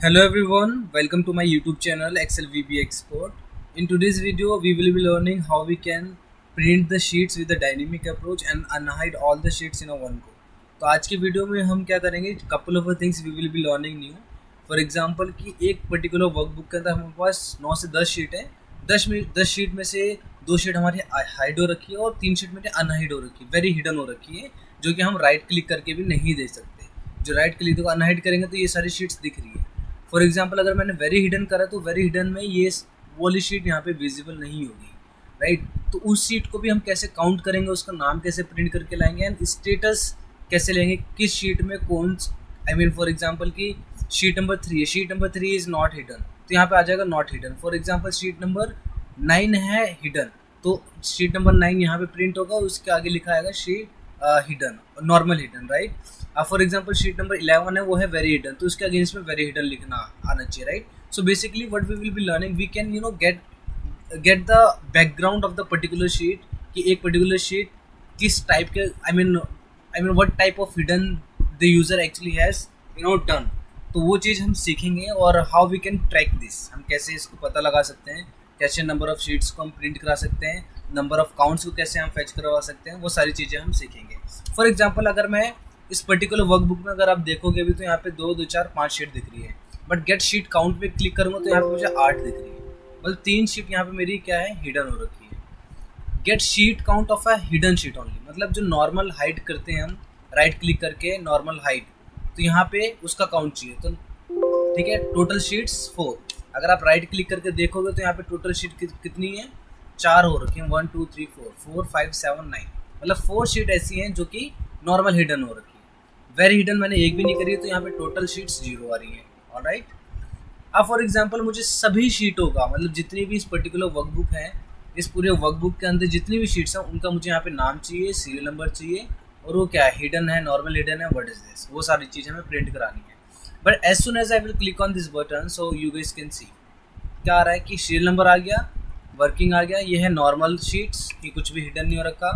Hello everyone, welcome to my YouTube channel Excel VB Expert. In today's video, we will be learning how we can print the sheets with a dynamic approach and unhide all the sheets in a one go. तो आज की video में हम क्या करेंगे, couple of things we will be learning new. For example कि एक particular workbook के अंदर हमारे पास 9 से 10 शीट है. 10 शीट में से 2 शीट हमारी हाइड हो रखी है और 3 शीट में अनहाइड हो रखी है, वेरी हिडन हो रखी है, जो कि हम राइट क्लिक करके भी नहीं दे सकते. जो राइट क्लिक को अनहाइड करेंगे तो ये सारी शीट्स दिख रही है. फॉर एग्जाम्पल अगर मैंने वेरी हिडन करा तो वेरी हिडन में ये वाली शीट यहाँ पे विजिबल नहीं होगी, राइट. तो उस शीट को भी हम कैसे काउंट करेंगे, उसका नाम कैसे प्रिंट करके लाएंगे एंड स्टेटस कैसे लेंगे, किस शीट में कौन, फॉर एग्जाम्पल कि शीट नंबर 3 है, sheet number 3 is not hidden, तो यहाँ पे आ जाएगा not hidden. For example sheet number 9 है हिडन, तो शीट नंबर 9 यहाँ पे प्रिंट होगा, उसके आगे लिखा आएगा sheet hidden, normal hidden, right. For example sheet number 11 है, वो है वेरी हिडन, तो उसके अगेंस्ट में वेरी हिडन लिखना आना चाहिए, right. So basically what we will be learning, we can get the background of the particular sheet, कि एक पर्टिकुलर शीट किस टाइप के what type of hidden the user actually has done. तो वो चीज़ हम सीखेंगे. और how we can track this, हम कैसे इसको पता लगा सकते हैं, कैसे नंबर ऑफ शीट्स को हम प्रिंट करा सकते हैं, नंबर ऑफ काउंट्स को कैसे हम फेच करवा सकते हैं, वो सारी चीज़ें हम सीखेंगे. फॉर एग्जाम्पल अगर मैं इस पर्टिकुलर वर्कबुक में अगर आप देखोगे अभी तो यहाँ पे 2, 2, 4, 5 शीट दिख रही है, बट गेट शीट काउंट पे क्लिक करूँगा तो यहाँ पे मुझे 8 दिख रही है, मतलब 3 शीट यहाँ पे मेरी क्या है, हिडन हो रखी है. Get sheet count of a hidden sheet only, मतलब जो नॉर्मल हाइड करते हैं हम राइट क्लिक करके नॉर्मल हाइड, तो यहाँ पे उसका काउंट चाहिए. तो ठीक है, टोटल शीट्स 4. अगर आप राइट क्लिक करके देखोगे तो यहाँ पे टोटल शीट कितनी है, 4 हो रखी है, 1 2 3 4 5 7 9, मतलब 4 शीट ऐसी हैं जो कि नॉर्मल हिडन हो रखी है. वेरी हिडन मैंने एक भी नहीं करी, तो यहाँ पे टोटल शीट्स 0 आ रही है. ऑलराइट. अब फॉर एग्जांपल मुझे सभी शीटों का, मतलब जितनी भी इस पर्टिकुलर वर्कबुक है, इस पूरे वर्कबुक के अंदर जितनी भी शीट्स हैं उनका मुझे यहाँ पे नाम चाहिए, सीरियल नंबर चाहिए, और वो क्या है, हिडन है, नॉर्मल हिडन है, व्हाट इज दिस, वो सारी चीज़ें हमें प्रिंट करानी है. But as soon as I will click on this button, so you guys can see क्या आ रहा है कि सीरियल नंबर आ गया, वर्किंग आ गया, ये है नॉर्मल शीट्स, कि कुछ भी हिडन नहीं हो रखा,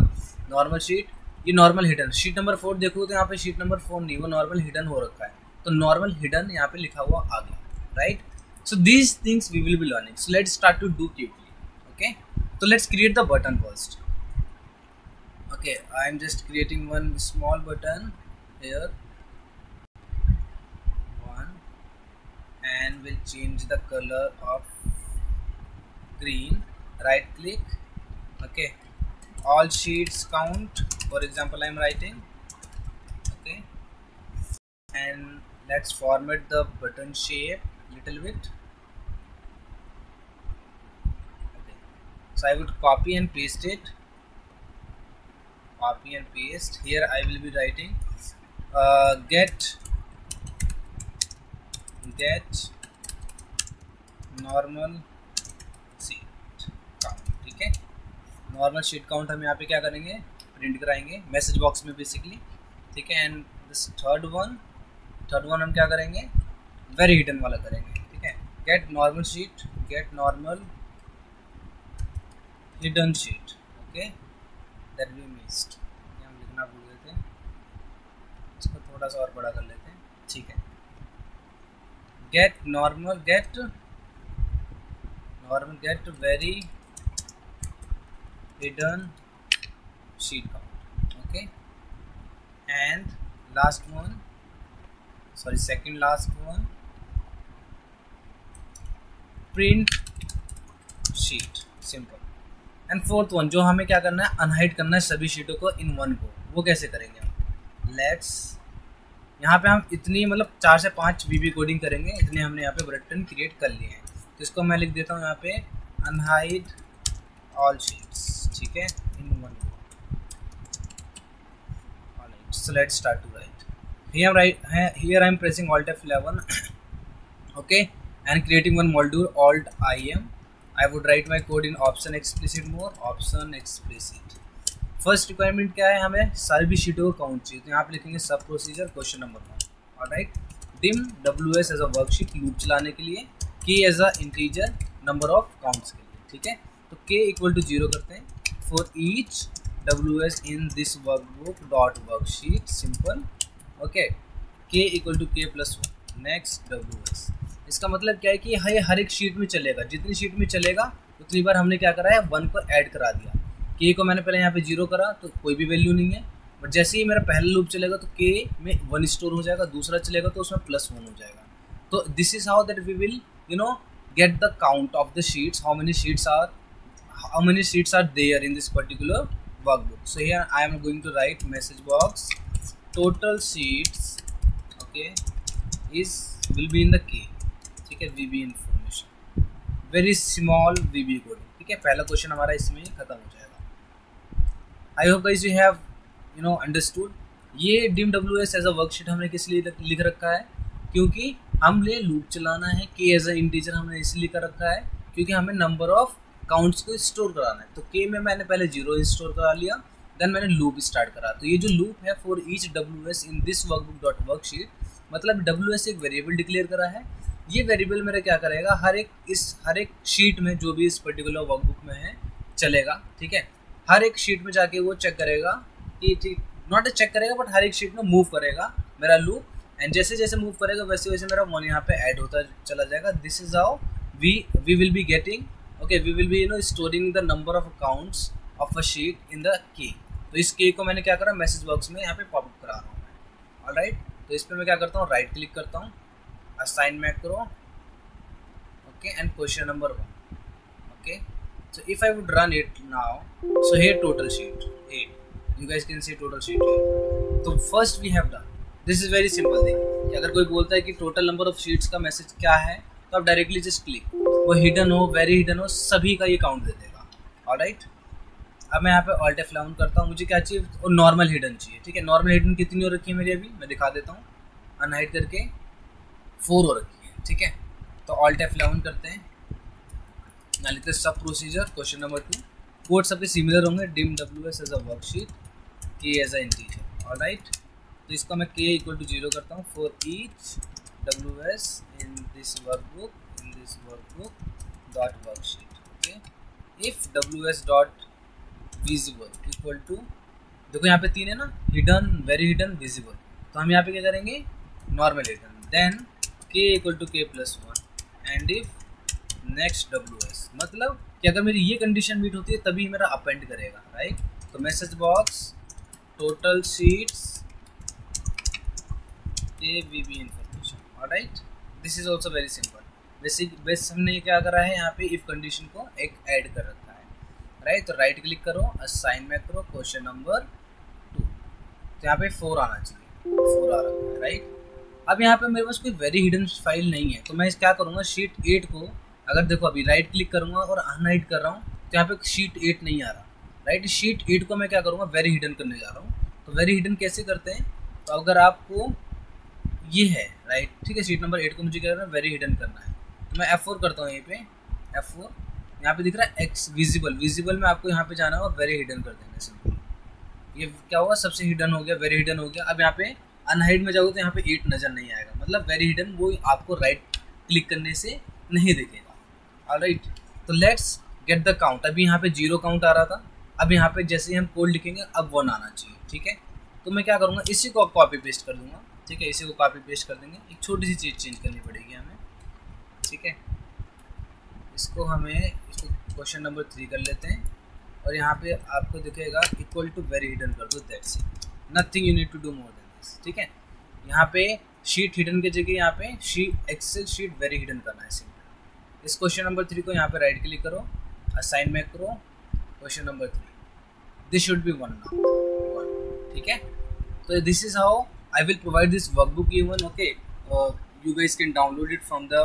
नॉर्मल शीट, ये नॉर्मल हिडन. शीट नंबर 4 देखो तो यहाँ पे शीट नंबर 4 नहीं, वो नॉर्मल हिडन हो रखा है, तो नॉर्मल हिडन यहाँ पे लिखा हुआ आ गया, right. So these things we will be learning. So let's start to do quickly. Okay, तो let's create the button first. Okay, I am just creating one small button here, one, and we'll change the color of green. Right click. Okay, all sheets count, for example I'm writing. Okay, and let's format the button shape little bit. Okay, so I would copy and paste it, copy and paste. Here I will be writing get normal sheet count. ठीक है, normal sheet count हम यहाँ पे क्या करेंगे, print कराएंगे message box में basically. ठीक है, एंड दिस थर्ड वन हम क्या करेंगे, वेरी हिडन वाला करेंगे. ठीक है, get normal sheet, get normal hidden sheet. Okay, that we missed, हम लिखना भूल गए थे, इसको थोड़ा सा और बड़ा कर लेते हैं. ठीक है, get normal get very hidden sheet count. Okay, and second last one, print sheet, simple. And fourth one जो हमें क्या करना है, अनहाइड करना है सभी शीटों को इन वन को. वो कैसे करेंगे हम, लेट्स यहाँ पे हम इतनी, मतलब 4 से 5 VB कोडिंग करेंगे, इतने हमने यहाँ पे बटन क्रिएट कर लिए हैं. तो इसको मैं लिख देता हूँ यहाँ पे अनहाइड ऑल शीट्स. ठीक है, in one go. So let's start to write. Here I am pressing Alt F11. Okay, and creating one module Alt IM. I would write my code in option explicit mode, option explicit. First requirement क्या है, हमें सारी भी शीटों को count चाहिए, तो यहाँ पे लिखेंगे sub procedure question number 1. Alright, dim WS as a worksheet loop चलाने के लिए, K as a integer number of counts के लिए. ठीक है, तो K इक्वल टू 0 करते हैं for each WS in this workbook dot worksheet. Simple. Okay, K equal to K+1. Next WS, इसका मतलब क्या है कि ये हर एक शीट में चलेगा, जितनी शीट में चलेगा उतनी बार हमने क्या करा है 1 को ऐड करा दिया। के को मैंने पहले यहाँ पे 0 करा तो कोई भी वैल्यू नहीं है, बट जैसे ही मेरा पहला लूप चलेगा तो के में 1 स्टोर हो जाएगा, दूसरा चलेगा तो उसमें +1 हो जाएगा। तो this is how that we will get the count of the sheets, how many sheets are there in this particular workbook. So here I am going to write message box total sheets, okay, will be in the K, ठीक है, VB information, very small VB code, ठीक है। पहला question हमारा इसमें खत्म हो जाएगा। I hope guys you have understood. ये dimWS एज अ वर्कशीट हमने किस लिए लिख रखा है, क्योंकि हमने लूप चलाना है। के एज अ इंटीजर हमने इसलिए कर रखा है क्योंकि हमें नंबर ऑफ काउंट्स को स्टोर कराना है। तो के में मैंने पहले 0 स्टोर करा लिया, देन मैंने लूप स्टार्ट करा। तो ये जो लूप है for each WS in this workbook worksheet, मतलब WS एक वेरिएबल डिक्लेयर करा है। ये वेरिएबल मेरा क्या करेगा, हर एक शीट में जो भी इस पर्टिकुलर वर्कबुक में है चलेगा, ठीक है। हर एक शीट में जाके वो चेक करेगा कि ठीक नॉट चेक करेगा बट हर एक शीट में मूव करेगा मेरा लूप, एंड जैसे जैसे मूव करेगा वैसे वैसे मेरा 1 यहाँ पे ऐड होता चला जाएगा। This is how we will be getting, okay, we will be storing the number of accounts of a sheet in the K. तो इस के को मैंने क्या करा, मैसेज बॉक्स में यहाँ पे पॉपअप करा रहा हूँ मैं। ऑलराइट, तो इस पर मैं क्या करता हूँ, राइट क्लिक करता हूँ, assign macro, okay, and question number 1, okay. So if I would run it now, so here total sheet 8, you guys can see total sheet 8. So first we have done, this is very simple thing कि अगर कोई बोलता है कि total number of sheets का message क्या है, तो आप डायरेक्टली जस्ट क्लिक, वो हिडन हो वेरी हिडन हो सभी का ये काउंट दे देगा। ऑलराइट, अब मैं यहाँ पे ऑल्ट F11 करता हूँ, मुझे क्या चाहिए, और नॉर्मल हिडन चाहिए, ठीक है। नॉर्मल हिडन कितनी हो रखी है मेरी, अभी मैं दिखा देता हूँ, अनहाइड करके 4 हो रखी है, ठीक है। तो ऑल्ट F11 करते हैं, ना लिखते sub procedure question number 2, code सबके सिमिलर होंगे, dimWS as a worksheet, K as a integer. Alright, तो इसका मैं k = 0 करता हूँ for each WS in this workbook dot worksheet, okay. If WS dot visible equal to, देखो यहाँ पे 3 है ना, हिडन, वेरी हिडन, विजिबल, तो हम यहाँ पे क्या करेंगे, normal hidden, then k = k+1 end if next WS, मतलब कि अगर मेरी ये कंडीशन मीट होती है तभी मेरा अपेंड करेगा, राइट। तो मैसेज बॉक्स टोटल शीट्स के VB information, alright, this is also very simple. Base हमने क्या करा है, यहाँ पे इफ कंडीशन को एक ऐड कर रखा है, राइट। तो राइट क्लिक करो, असाइन मैक्रो, क्वेश्चन नंबर 2, तो यहाँ पे 4 आना चाहिए, 4 आ रहा है, राइट। अब यहाँ पे मेरे पास कोई वेरी हिडन फाइल नहीं है, तो मैं क्या करूँगा, शीट 8 को, अगर देखो अभी राइट क्लिक करूँगा और अनहाइड कर रहा हूँ तो यहाँ पे शीट 8 नहीं आ रहा, राइट। शीट 8 को मैं क्या करूँगा, वेरी हिडन करने जा रहा हूँ। तो वेरी हिडन कैसे करते हैं, तो अगर आपको ये है, राइट, ठीक है, शीट नंबर 8 को मुझे क्या करना है, वेरी हिडन करना है, तो मैं F4 करता हूँ, यहीं पे F4, यहाँ पे दिख रहा है एक्स विजिबल में आपको यहाँ पे जाना होगा, वेरी हिडन कर देना सिंपल। ये क्या हुआ, सबसे हिडन हो गया, वेरी हिडन हो गया। अब यहाँ पे अनहाइड में जाओगे तो यहाँ पे 8 नज़र नहीं आएगा, मतलब वेरी हिडन वो आपको राइट क्लिक करने से नहीं दिखेगा। ऑलराइट, तो लेट्स गेट द काउंट। अभी यहाँ पे 0 काउंट आ रहा था, अब यहाँ पे जैसे ही हम कोड लिखेंगे अब 1 आना चाहिए, ठीक है। तो मैं क्या करूँगा, इसी को कॉपी पेस्ट कर दूँगा, ठीक है, इसी को कॉपी पेस्ट कर देंगे। एक छोटी सी चीज़ चेंज करनी पड़ेगी हमें, ठीक है। इसको क्वेश्चन नंबर 3 कर लेते हैं, और यहाँ पे आपको दिखेगा इक्वल टू वेरी हिडन कर दो, that's it, nothing you need to do more than this, ठीक है। यहाँ पे शीट हिडन की जगह यहाँ पे एक्सेल शीट वेरी हिडन करना है सिंपल। इस क्वेश्चन नंबर 3 को यहाँ पे राइट क्लिक करो, assign macro, question number 3, this should be 1 now, ठीक है। तो this is how I will provide this workbook even, okay. You guys can download it from the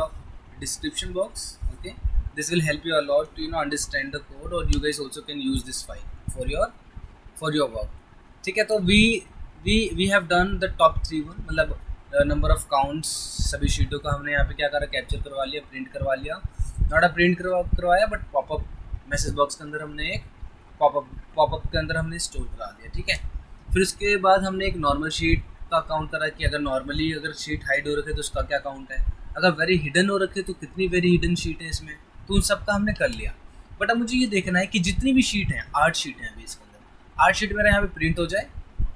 description box, okay. This will help you a lot to understand the code, or you guys also can use this file for your work, ठीक है। तो we have done the top 3 one, मतलब number of counts सभी शीटों का हमने यहाँ पे क्या करा, कैप्चर करवा लिया, प्रिंट करवा लिया, नॉट अ प्रिंट करवाया बट पॉपअप मैसेज बॉक्स के अंदर हमने एक पॉपअप के अंदर हमने स्टोर करा दिया, ठीक है। फिर उसके बाद हमने एक नॉर्मल शीट का काउंट करा कि अगर शीट हाइड हो रखे तो उसका क्या काउंट है, अगर वेरी हिडन हो रखे तो कितनी वेरी हिडन शीट है इसमें, तो उन सब का हमने कर लिया। बट अब मुझे ये देखना है कि जितनी भी शीट हैं, 8 शीट हैं अभी इसके अंदर, 8 शीट मेरा यहाँ पे प्रिंट हो जाए,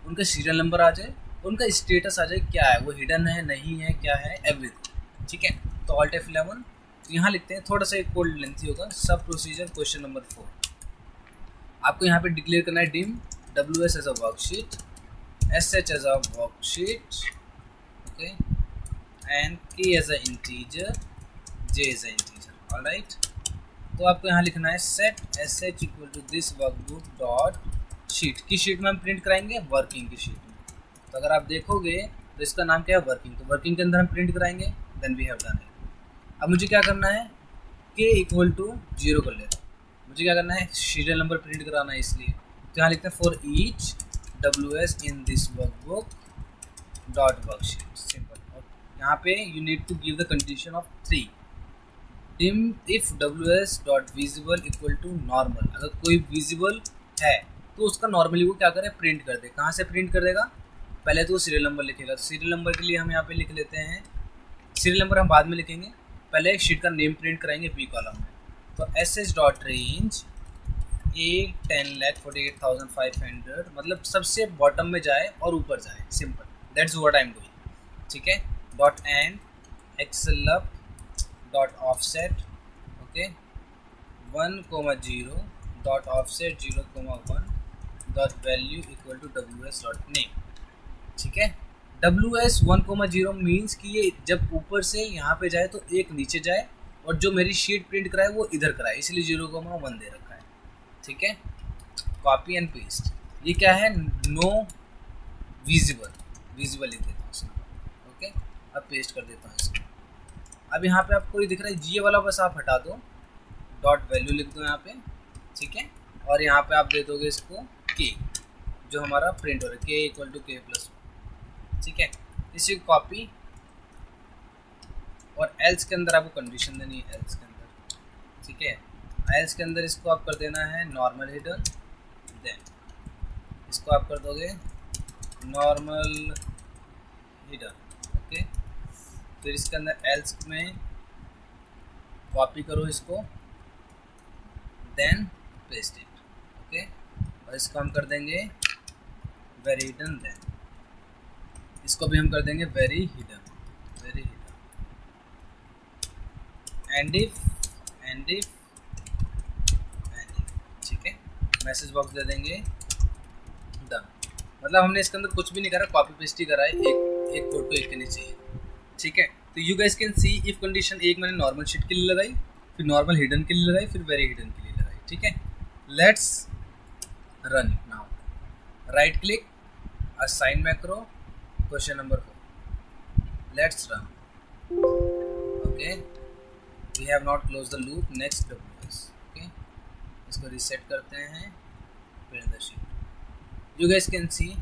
उनका सीरियल नंबर आ जाए, उनका स्टेटस आ जाए, क्या है वो हिडन है नहीं है क्या है, एवरीथिंग, ठीक है। तो Alt F11, तो यहाँ लिखते हैं, थोड़ा सा एक कोड लेंथी होगा, सब प्रोसीजर क्वेश्चन नंबर 4। आपको यहाँ पे डिक्लेयर करना है dim WS as a worksheet, SH as a worksheet, okay, and K as a integer, J as a integer, alright. तो आपको यहाँ लिखना है set SH equal to this workbook dot sheet. किस शीट में हम प्रिंट कराएंगे? वर्किंग की शीट में। तो अगर आप देखोगे तो इसका नाम क्या है? वर्किंग। तो वर्किंग के अंदर हम प्रिंट कराएंगे, then we have done it. अब मुझे क्या करना है? K इक्वल टू 0 कर लेता हूँ। मुझे क्या करना है? सीरियल नंबर प्रिंट कराना है, इसलिए तो यहाँ लिखते हैं for each WS in this workbook dot worksheet, simple. और यहाँ पे you need to give the condition of 3 dim if WS dot visible equal to normal. अगर कोई विजिबल है तो उसका नॉर्मली वो क्या करे? प्रिंट कर दे। कहाँ से प्रिंट कर देगा? पहले तो वो सीरियल नंबर लिखेगा। तो सीरियल नंबर के लिए हम यहाँ पे लिख लेते हैं, सीरियल नंबर हम बाद में लिखेंगे, पहले एक शीट का नेम प्रिंट कराएंगे बी कॉलम में। तो SH डॉट रेंज A 10,48,500, मतलब सबसे बॉटम में जाए और ऊपर जाए, simple, that's what I am doing, ठीक है। Dot end xlup dot offset, okay, 1,0 dot offset 0,1 dot value equal to WS dot name, ठीक है। WS 1,0 मीन्स कि ये जब ऊपर से यहाँ पे जाए तो एक नीचे जाए, और जो मेरी शीट प्रिंट कराए वो इधर कराए, इसलिए 0,1 दे रखा है, ठीक है। कॉपी एंड पेस्ट, ये क्या है? नो विजिबल, विजिबल लिख देता हूँ इसमें, ओके। अब पेस्ट कर देता हूँ इसको। अब यहाँ पे आपको ये दिख रहा है जी वाला, बस आप हटा दो, डॉट वैल्यू लिख दो यहाँ पे, ठीक है। और यहाँ पे आप दे दोगे इसको K, जो हमारा प्रिंट हो रहा है, K इक्वल टू K+1, ठीक है। इसी कॉपी, और एल्स के अंदर आपको कंडीशन देनी है, एल्स के अंदर, ठीक है। एल्स के अंदर इसको आप कर देना है नॉर्मल हिडन, देन इसको आप कर दोगे नॉर्मल हिडन, ओके। फिर इसके अंदर एल्स में कॉपी करो इसको, देन पेस्ट इट, ओके। और इसको हम कर देंगे वेरी हिडन, देन इसको भी हम कर देंगे very hidden, very hidden, and if, ठीक है। मैसेज बॉक्स दे देंगे, डन। मतलब हमने इसके अंदर कुछ भी नहीं करा, कॉपी पेस्ट ही करा है, एक कोड को एक के नीचे, ठीक है। तो you guys can see if condition एक मैंने नॉर्मल शीट के लिए लगाई, फिर नॉर्मल हिडन के लिए लगाई, फिर वेरी हिडन के लिए लगाई, ठीक है। Let's run it now. Right click, assign macro, question number 4, let's run, okay. We have not close the loop, next WS, okay. इसको रीसेट करते हैं, print the sheet. You guys can see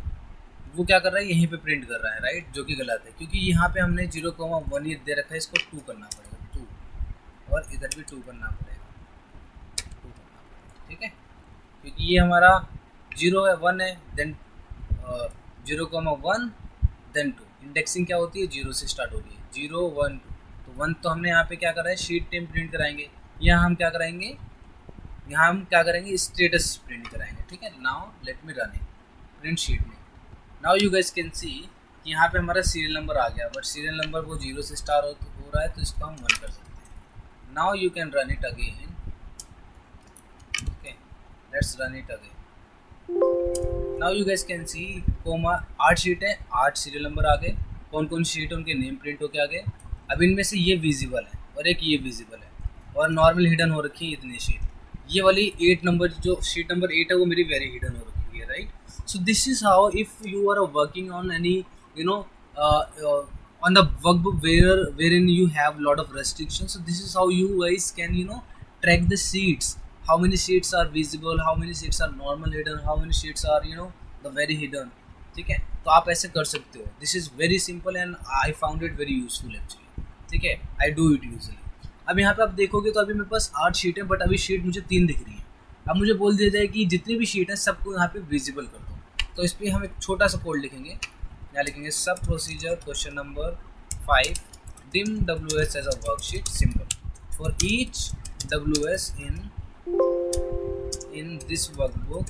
वो क्या कर रहा है? यहीं पे प्रिंट कर रहा है, राइट, जो कि गलत है, क्योंकि यहाँ पे हमने 0,1 दे रखा है, इसको 2 करना पड़ेगा, 2, और इधर भी 2 करना पड़ेगा, 2 करना पड़ेगा, ठीक है। क्योंकि ये हमारा 0 है, 1 है, देन 0,1 देन 2। इंडेक्सिंग क्या होती है? 0 से स्टार्ट हो रही है, 0 1 2। तो 1 तो हमने यहाँ पे क्या करा है? शीट नेम प्रिंट कराएंगे। यहाँ हम क्या कराएंगे? यहाँ हम क्या करेंगे? स्टेटस प्रिंट कराएंगे, ठीक है। Now let me run it, print sheet name. Now you guys can सी कि यहाँ पे हमारा सीरियल नंबर आ गया, बट सीरियल नंबर वो 0 से स्टार्ट हो रहा है, तो इसको हम 1 कर सकते हैं। Now you can run it again, okay, let's run it again. Now you guys can C 8 sheet है, 8 सीरियल नंबर आ गए। कौन कौन शीट है उनके नेम प्रिंट होके आ गए। अब इनमें से ये विजिबल है और एक ये विजिबल है, और नॉर्मल हिडन हो रखी है इतनी शीट। ये वाली 8 नंबर, जो शीट नंबर 8 है, वो मेरी वेरी हिडन हो रखी है, right. So this is how, if you are working on any, on the workbook wherein you have lot of restrictions, so this is how you guys can track the sheets, how many sheets are visible, how many sheets are normal hidden, how many sheets are the very hidden, ठीक है। तो आप ऐसे कर सकते हो। This is very simple and I found it very useful actually, ठीक है। I do it usually। अब यहाँ पे आप देखोगे तो अभी मेरे पास 8 शीट है, बट अभी शीट मुझे 3 दिख रही है। अब मुझे बोल दिया जाए कि जितनी भी शीट है सबको यहाँ पे विजिबल कर दो, तो इस पर हम एक छोटा सा कोड लिखेंगे। यहाँ लिखेंगे sub procedure question number 5 dim WS as a worksheet, simple, for each WS in this workbook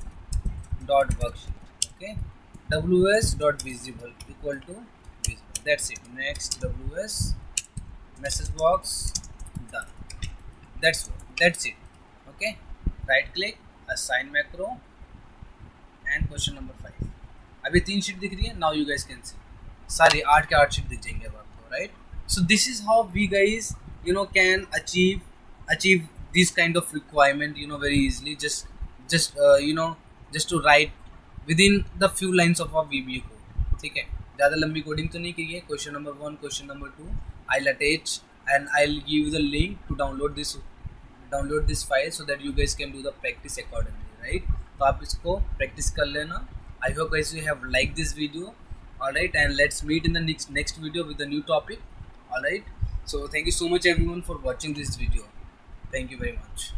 dot worksheet, okay, WS dot visible equal to visible, that's it. Next WS message box, done. That's it. Okay, right click, assign macro, and question number 5. अभी 3 sheet दिख रही है. Now you guys can see सारी 8 के 8 sheet दिख जाएंगे अब आपको, right? So this is how we guys can achieve this kind of requirement very easily, just to write within the few lines of our VBA code. ठीक है, ज़्यादा लंबी कोडिंग तो नहीं की है. Question number 1, question number 2 I'll attach and I'll give you the link to download this file so that you guys can do the practice accordingly, right? तो आप इसको practice कर लेना. I hope guys you have liked this video. Alright, and let's meet in the next video with a new topic. Alright, so thank you so much everyone for watching this video. Thank you very much.